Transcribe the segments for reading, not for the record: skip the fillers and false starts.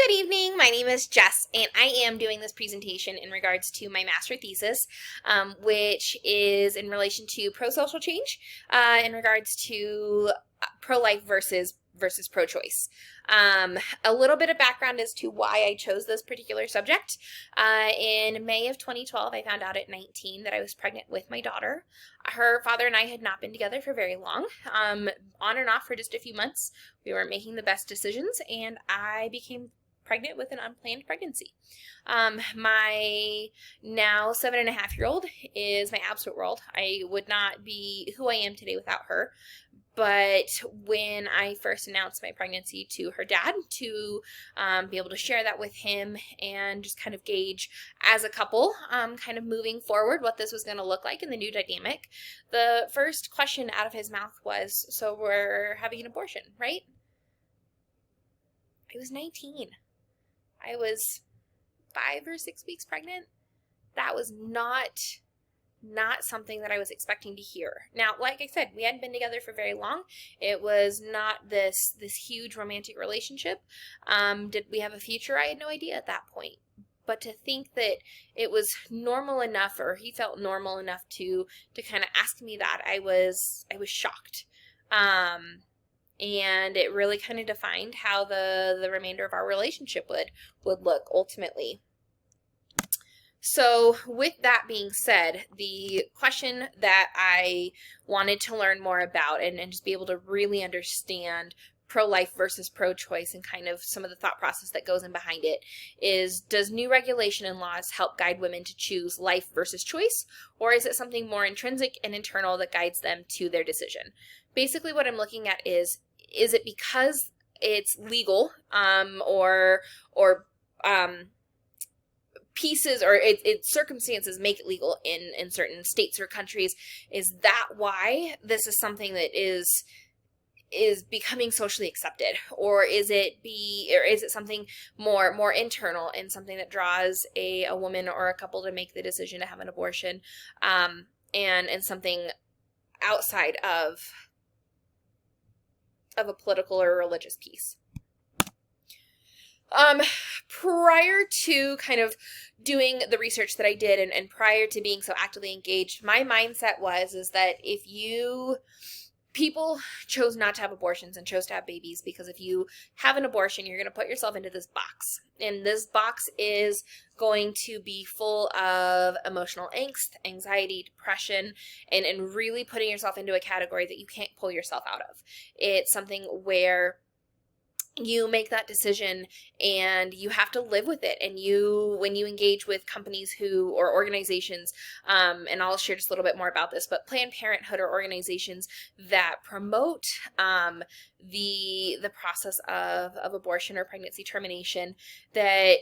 Good evening. My name is Jess, and I am doing this presentation in regards to my master thesis, which is in relation to pro-social change, in regards to pro-life versus pro-choice. A little bit of background as to why I chose this particular subject. In May of 2012, I found out at 19 that I was pregnant with my daughter. Her father and I had not been together for very long, on and off for just a few months. We weren't making the best decisions, and I became pregnant with an unplanned pregnancy. My now 7.5-year-old is my absolute world. I would not be who I am today without her. But when I first announced my pregnancy to her dad, to be able to share that with him and just kind of gauge as a couple, kind of moving forward what this was going to look like in the new dynamic, the first question out of his mouth was, "So we're having an abortion, right?" I was 19. I was 5 or 6 weeks pregnant. That was not something that I was expecting to hear. Now, like I said, we hadn't been together for very long. It was not this huge romantic relationship. Did we have a future? I had no idea at that point. But to think that it was normal enough, or he felt normal enough to kind of ask me that, I was shocked. And it really kind of defined how the remainder of our relationship would look ultimately. So with that being said, the question that I wanted to learn more about and just be able to really understand pro-life versus pro-choice and kind of some of the thought process that goes in behind it is, does new regulation and laws help guide women to choose life versus choice, or is it something more intrinsic and internal that guides them to their decision? Basically what I'm looking at is it because it's legal or pieces or it circumstances make it legal in certain states or countries, is that why this is something that is becoming socially accepted, or is it something more internal and something that draws a woman or a couple to make the decision to have an abortion, and something outside of a political or religious piece? Prior to kind of doing the research that I did and prior to being so actively engaged, my mindset is that people chose not to have abortions and chose to have babies because if you have an abortion, you're going to put yourself into this box. And this box is going to be full of emotional angst, anxiety, depression, and really putting yourself into a category that you can't pull yourself out of. It's something where you make that decision and you have to live with it. And when you engage with companies or organizations, and I'll share just a little bit more about this, but Planned Parenthood or organizations that promote the process of abortion or pregnancy termination, that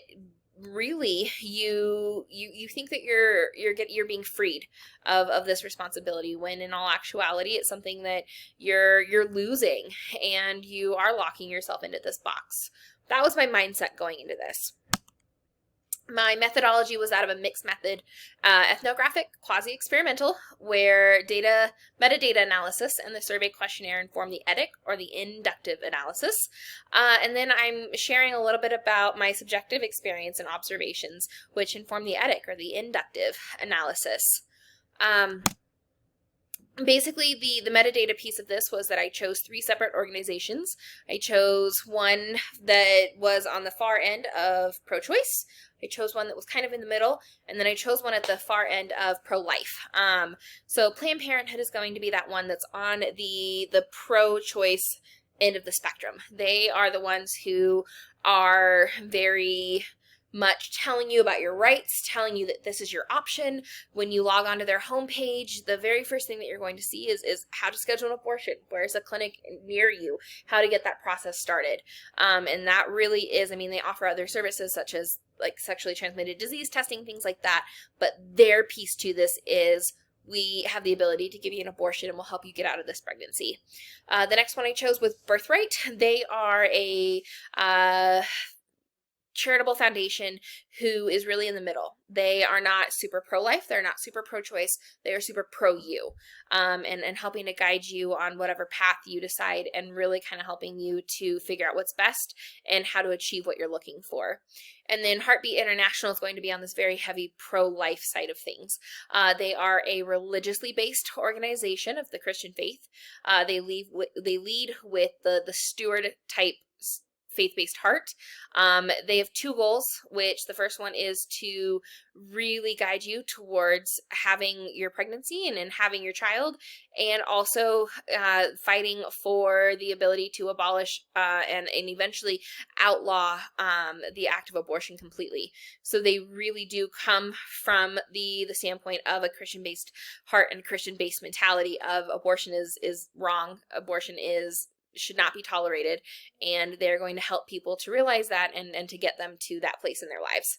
really you think that you're being freed of this responsibility, when in all actuality it's something that you're losing, and you are locking yourself into this box. That was my mindset going into this. My methodology was that of a mixed method, ethnographic, quasi-experimental, where metadata analysis and the survey questionnaire inform the etic or the inductive analysis. And then I'm sharing a little bit about my subjective experience and observations, which inform the etic or the inductive analysis. Basically, the metadata piece of this was that I chose 3 separate organizations. I chose one that was on the far end of pro-choice. I chose one that was kind of in the middle, and then I chose one at the far end of pro-life. So Planned Parenthood is going to be that one that's on the pro-choice end of the spectrum. They are the ones who are very much telling you about your rights, telling you that this is your option. When you log onto their homepage, the very first thing that you're going to see is how to schedule an abortion, where's a clinic near you, how to get that process started. And that really is, they offer other services such as like sexually transmitted disease testing, things like that, but their piece to this is, we have the ability to give you an abortion and we'll help you get out of this pregnancy. The next one I chose was Birthright. They are a charitable foundation who is really in the middle. They are not super pro-life, they're not super pro-choice, they are super pro-you, and helping to guide you on whatever path you decide, and really kind of helping you to figure out what's best and how to achieve what you're looking for. And then Heartbeat International is going to be on this very heavy pro-life side of things. They are a religiously based organization of the Christian faith. They lead with the steward type faith-based heart. They have two goals, which the first one is to really guide you towards having your pregnancy and having your child, and also fighting for the ability to abolish and eventually outlaw the act of abortion completely. So they really do come from the standpoint of a Christian-based heart and Christian-based mentality of abortion is wrong, abortion should not be tolerated, and they're going to help people to realize that and to get them to that place in their lives.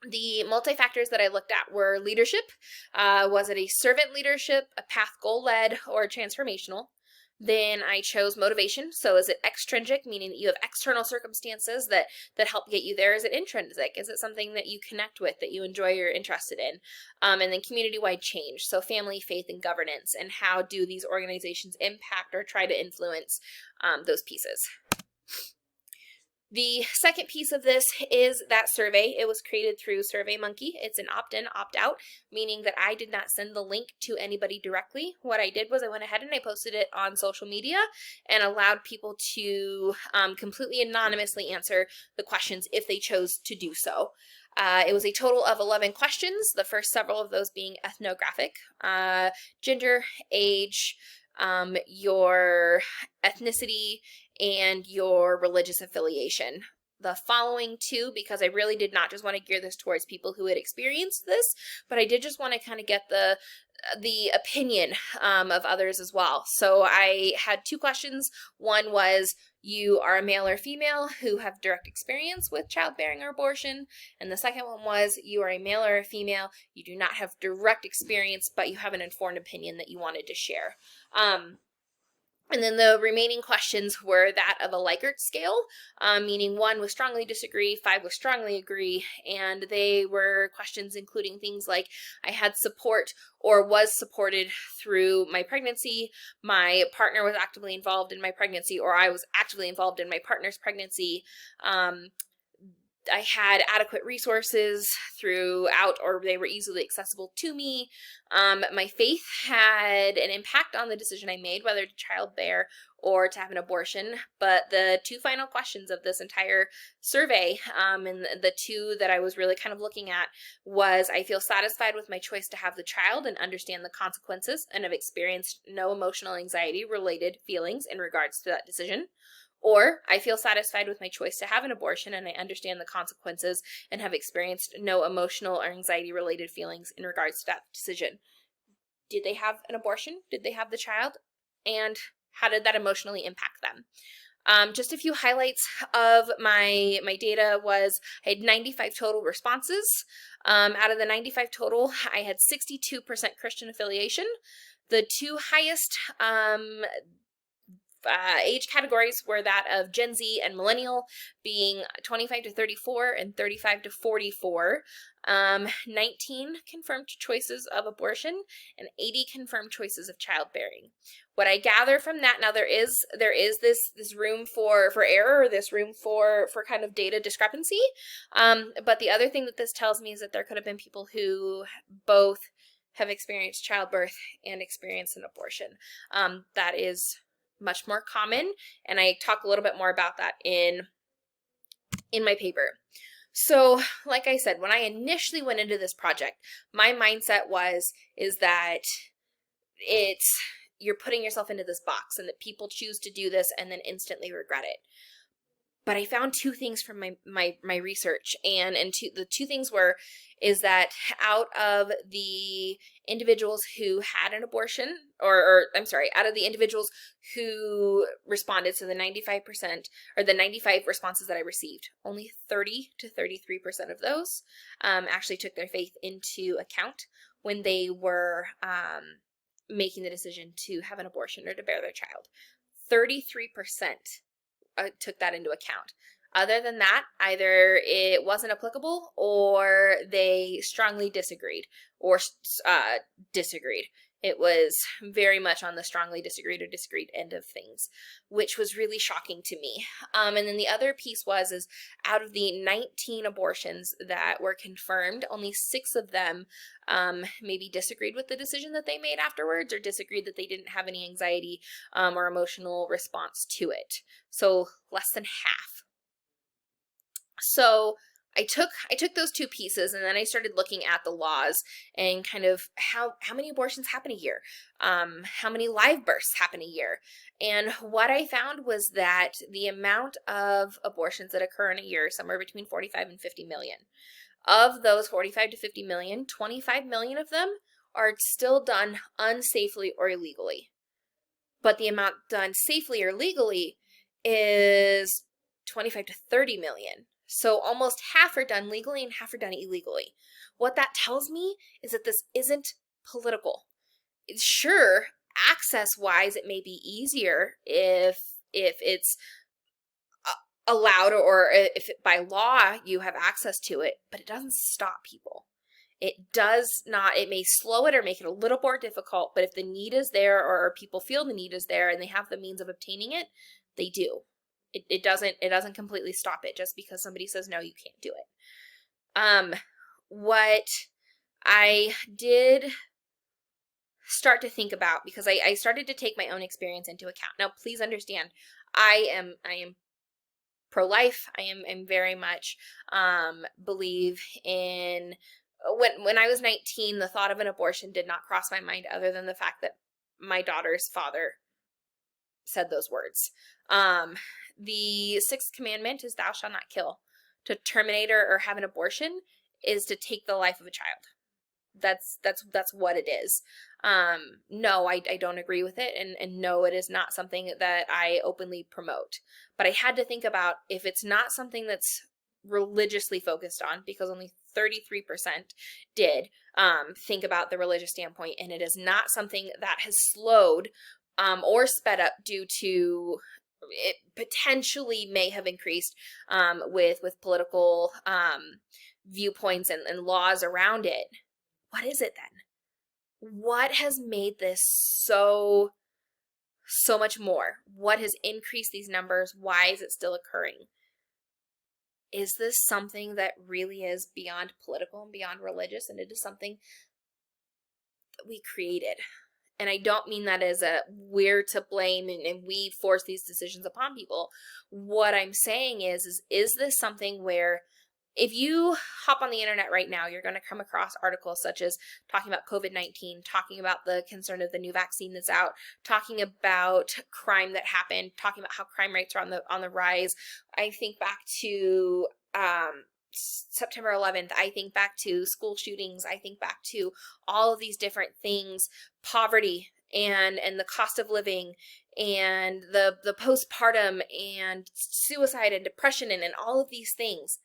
The multi-factors that I looked at were leadership. Was it a servant leadership, a path goal-led, or transformational? Then I chose motivation. So is it extrinsic, meaning that you have external circumstances that help get you there? Is it intrinsic? Is it something that you connect with, that you enjoy or are interested in? And then community-wide change. So family, faith, and governance. And how do these organizations impact or try to influence those pieces? The second piece of this is that survey. It was created through SurveyMonkey. It's an opt-in, opt-out, meaning that I did not send the link to anybody directly. What I did was I went ahead and I posted it on social media and allowed people to completely anonymously answer the questions if they chose to do so. It was a total of 11 questions, the first several of those being ethnographic, gender, age, your ethnicity, and your religious affiliation. The following two, because I really did not just want to gear this towards people who had experienced this, but I did just want to kind of get the opinion of others as well. So I had two questions. One was, you are a male or female who have direct experience with childbearing or abortion. And the second one was, you are a male or a female, you do not have direct experience, but you have an informed opinion that you wanted to share. And then the remaining questions were that of a Likert scale, meaning 1 was strongly disagree, 5 was strongly agree, and they were questions including things like, I had support or was supported through my pregnancy, my partner was actively involved in my pregnancy, or I was actively involved in my partner's pregnancy, I had adequate resources throughout, or they were easily accessible to me. My faith had an impact on the decision I made, whether to childbear or to have an abortion. But the two final questions of this entire survey, and the two that I was really kind of looking at, was, I feel satisfied with my choice to have the child and understand the consequences and have experienced no emotional anxiety related feelings in regards to that decision. Or, I feel satisfied with my choice to have an abortion and I understand the consequences and have experienced no emotional or anxiety-related feelings in regards to that decision. Did they have an abortion? Did they have the child? And how did that emotionally impact them? Just a few highlights of my data was, I had 95 total responses. Out of the 95 total, I had 62% Christian affiliation. The two highest age categories were that of Gen Z and Millennial, being 25 to 34 and 35 to 44. 19 confirmed choices of abortion and 80 confirmed choices of childbearing. What I gather from that, now there is this room for error, or this room for kind of data discrepancy. But the other thing that this tells me is that there could have been people who both have experienced childbirth and experienced an abortion. That is much more common, and I talk a little bit more about that in my paper. So, like I said, when I initially went into this project, my mindset is that you're putting yourself into this box and that people choose to do this and then instantly regret it. But I found two things from my research, and the two things is that out of the individuals who had an abortion, out of the individuals who responded, so the 95%, or the 95 responses that I received, only 30 to 33% of those actually took their faith into account when they were making the decision to have an abortion or to bear their child. 33% took that into account. Other than that, either it wasn't applicable or they strongly disagreed or disagreed. It was very much on the strongly disagreed or disagreed end of things, which was really shocking to me. And then the other piece is out of the 19 abortions that were confirmed, only 6 of them maybe disagreed with the decision that they made afterwards, or disagreed that they didn't have any anxiety or emotional response to it. So less than half. So I took those 2 pieces, and then I started looking at the laws and kind of how many abortions happen a year, how many live births happen a year. And what I found was that the amount of abortions that occur in a year is somewhere between 45 and 50 million. Of those 45 to 50 million, 25 million of them are still done unsafely or illegally. But the amount done safely or legally is 25 to 30 million. So almost half are done legally and half are done illegally. What that tells me is that this isn't political. Sure, access-wise, it may be easier if it's allowed, or if by law you have access to it, but it doesn't stop people. It does not, it may slow it or make it a little more difficult, but if the need is there, or people feel the need is there and they have the means of obtaining it, they do. It doesn't completely stop it just because somebody says, no, you can't do it. What I did start to think about, because I started to take my own experience into account. Now, please understand, I am pro-life. I am very much believe in, when I was 19, the thought of an abortion did not cross my mind, other than the fact that my daughter's father said those words. The 6th commandment is thou shalt not kill. To terminate or have an abortion is to take the life of a child. That's what it is. No, I don't agree with it, and no, it is not something that I openly promote. But I had to think about, if it's not something that's religiously focused on, because only 33% did think about the religious standpoint, and it is not something that has slowed or sped up due to, it potentially may have increased with political viewpoints and laws around it. What is it then? What has made this so much more? What has increased these numbers? Why is it still occurring? Is this something that really is beyond political and beyond religious, and it is something that we created? And I don't mean that as a we're to blame and we force these decisions upon people. What I'm saying is this something where, if you hop on the internet right now, you're going to come across articles such as talking about COVID-19, talking about the concern of the new vaccine that's out, talking about crime that happened, talking about how crime rates are on the rise. I think back to September 11th, I think back to school shootings, I think back to all of these different things, poverty and the cost of living, and the postpartum, and suicide and depression, and all of these things.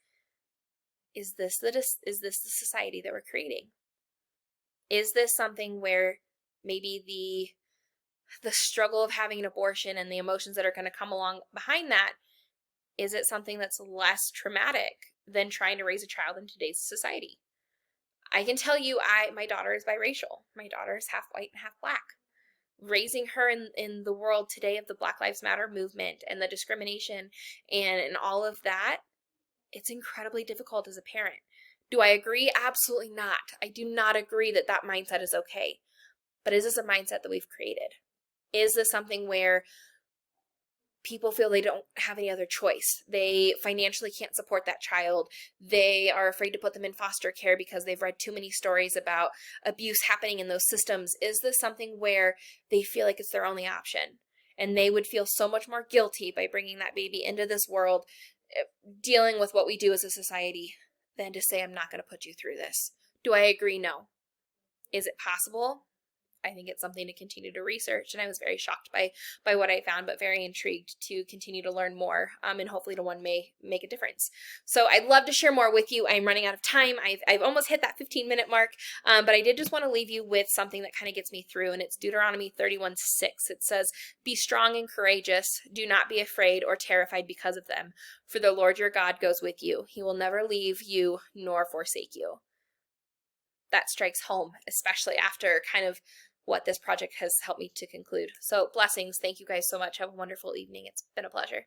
Is this the society that we're creating? Is this something where maybe the struggle of having an abortion and the emotions that are going to come along behind that, is it something that's less traumatic than trying to raise a child in today's society? I can tell you, my daughter is biracial. My daughter is half white and half black. Raising her in the world today of the Black Lives Matter movement and the discrimination and all of that, it's incredibly difficult as a parent. Do I agree? Absolutely not. I do not agree that mindset is okay. But is this a mindset that we've created? Is this something where people feel they don't have any other choice? They financially can't support that child. They are afraid to put them in foster care because they've read too many stories about abuse happening in those systems. Is this something where they feel like it's their only option? And they would feel so much more guilty by bringing that baby into this world, dealing with what we do as a society, than to say, I'm not going to put you through this. Do I agree? No. Is it possible? I think it's something to continue to research. And I was very shocked by what I found, but very intrigued to continue to learn more, and hopefully to one may make a difference. So I'd love to share more with you. I'm running out of time. I've almost hit that 15-minute mark, but I did just want to leave you with something that kind of gets me through, and it's Deuteronomy 31:6. It says, "Be strong and courageous. Do not be afraid or terrified because of them, for the Lord your God goes with you. He will never leave you nor forsake you." That strikes home, especially after kind of what this project has helped me to conclude. So blessings. Thank you guys so much. Have a wonderful evening. It's been a pleasure.